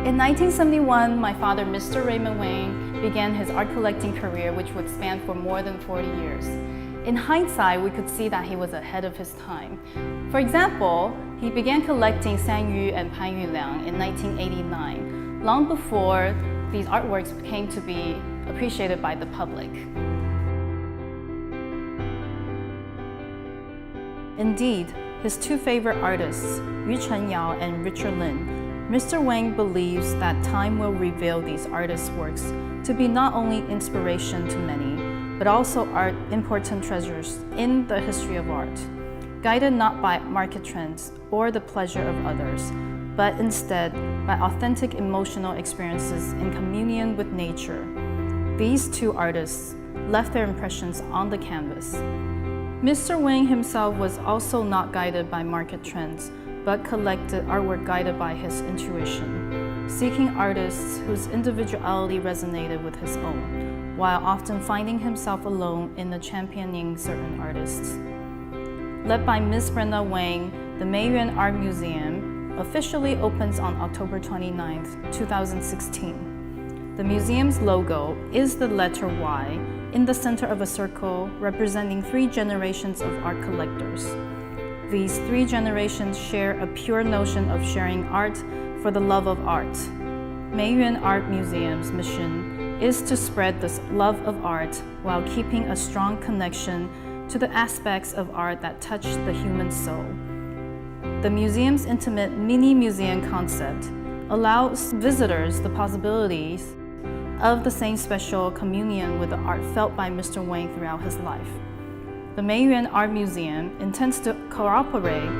In 1971, my father, Mr. Raymond Wang, began his art collecting career, which would span for more than 40 years. In hindsight, we could see that he was ahead of his time. For example, he began collecting Sanyu and Pan Yuliang in 1989, long before these artworks came to be appreciated by the public. Indeed, his two favorite artists, Yu Chengao and Richard Lin, Mr. Wang believes that time will reveal these artists' works to be not only inspiration to many, but also important treasures in the history of art, guided not by market trends or the pleasure of others, but instead by authentic emotional experiences in communion with nature. These two artists left their impressions on the canvas. Mr. Wang himself was also not guided by market trends, but collected artwork guided by his intuition, seeking artists whose individuality resonated with his own, while often finding himself alone in championing certain artists. Led by Ms. Brenda Wang, the Meiyuan Art Museum officially opens on October 29, 2016. The museum's logo is the letter Y in the center of a circle representing 3 generations of art collectors. These 3 generations share a pure notion of sharing art for the love of art. Meiyuan Art Museum's mission is to spread this love of art while keeping a strong connection to the aspects of art that touch the human soul. The museum's intimate mini-museum concept allows visitors the possibilities of the same special communion with the art felt by Mr. Wang throughout his life. The Meiyuan Art Museum intends to cooperate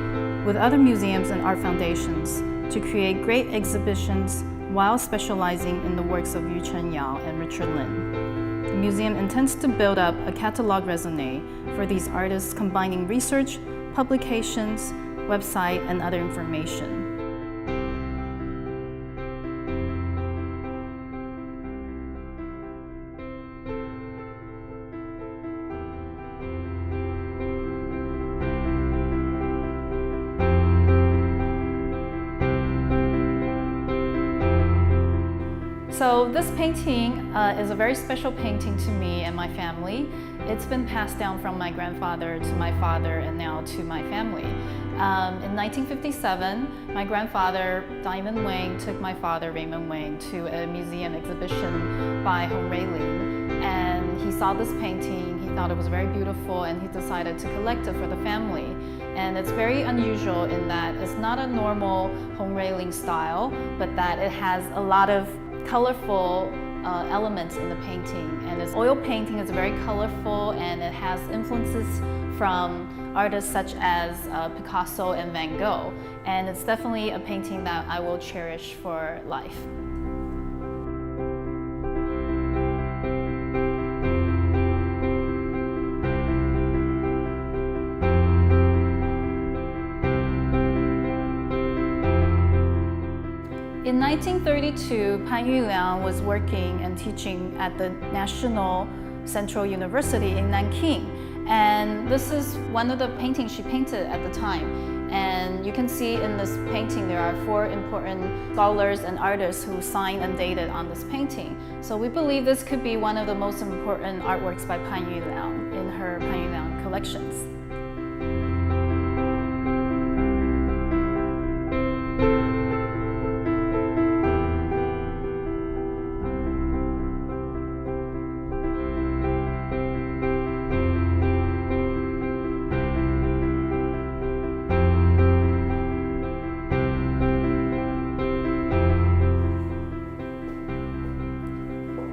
with other museums and art foundations to create great exhibitions while specializing in the works of Yu Chengao and Richard Lin. The museum intends to build up a catalog raisonné for these artists, combining research, publications, website, and other information. So this painting is a very special painting to me and my family. It's been passed down from my grandfather to my father and now to my family. In 1957, my grandfather, Diamond Wang, took my father, Raymond Wang, to a museum exhibition by Hong Rui Lin. And he saw this painting, he thought it was very beautiful, and he decided to collect it for the family. And it's very unusual in that it's not a normal Hong Rui Lin style, but that it has a lot of colorful elements in the painting. And this oil painting is very colorful, and it has influences from artists such as Picasso and Van Gogh. And it's definitely a painting that I will cherish for life. In 1932, Pan Yuliang was working and teaching at the National Central University in Nanking. And this is one of the paintings she painted at the time. And you can see in this painting there are 4 important scholars and artists who signed and dated on this painting. So we believe this could be one of the most important artworks by Pan Yuliang in her Pan Yuliang collections.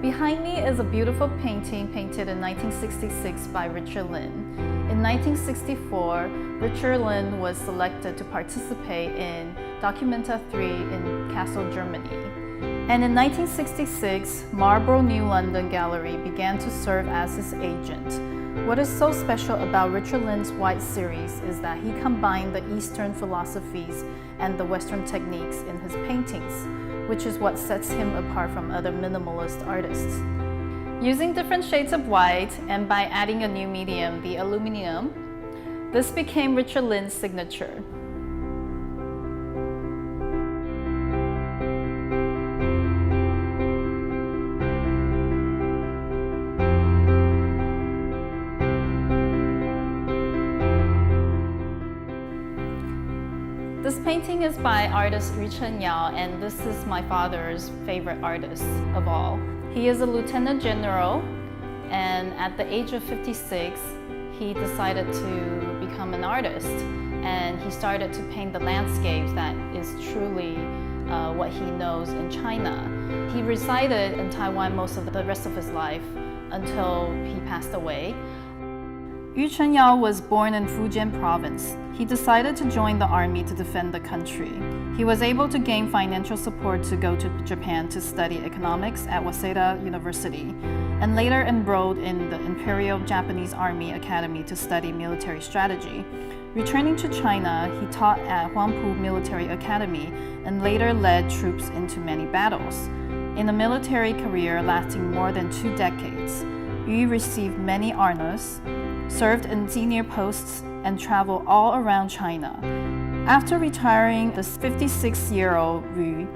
Behind me is a beautiful painting painted in 1966 by Richard Lin. In 1964, Richard Lin was selected to participate in Documenta 3 in Kassel, Germany. And in 1966, Marlborough New London Gallery began to serve as his agent. What is so special about Richard Lin's White series is that he combined the Eastern philosophies and the Western techniques in his paintings, which is what sets him apart from other minimalist artists. Using different shades of white and by adding a new medium, the aluminum, this became Richard Lin's signature. painting is by artist余承堯, and this is my father's favorite artist of all. He is a lieutenant general, and at the age of 56, he decided to become an artist, and he started to paint the landscapes that is truly what he knows in China. He resided in Taiwan most of the rest of his life until he passed away. Yu Chenyao was born in Fujian province. He decided to join the army to defend the country. He was able to gain financial support to go to Japan to study economics at Waseda University, and later enrolled in the Imperial Japanese Army Academy to study military strategy. Returning to China, he taught at Huangpu Military Academy and later led troops into many battles. In a military career lasting more than 2 decades, Yu received many honors, served in senior posts, and traveled all around China. After retiring, the 56-year-old Yu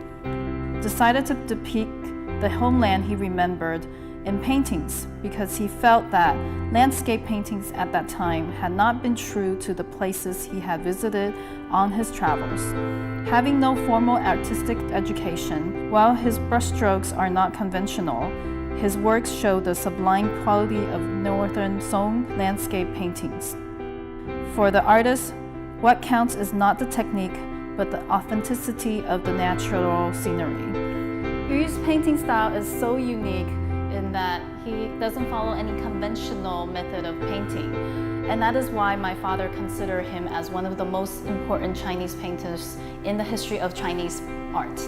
decided to depict the homeland he remembered in paintings because he felt that landscape paintings at that time had not been true to the places he had visited on his travels. Having no formal artistic education, while his brushstrokes are not conventional, his works show the sublime quality of Northern Song landscape paintings. For the artist, what counts is not the technique, but the authenticity of the natural scenery. Yu's painting style is so unique in that he doesn't follow any conventional method of painting. And that is why my father considered him as one of the most important Chinese painters in the history of Chinese art.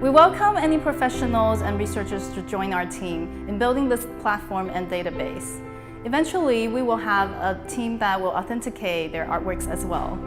We welcome any professionals and researchers to join our team in building this platform and database. Eventually, we will have a team that will authenticate their artworks as well.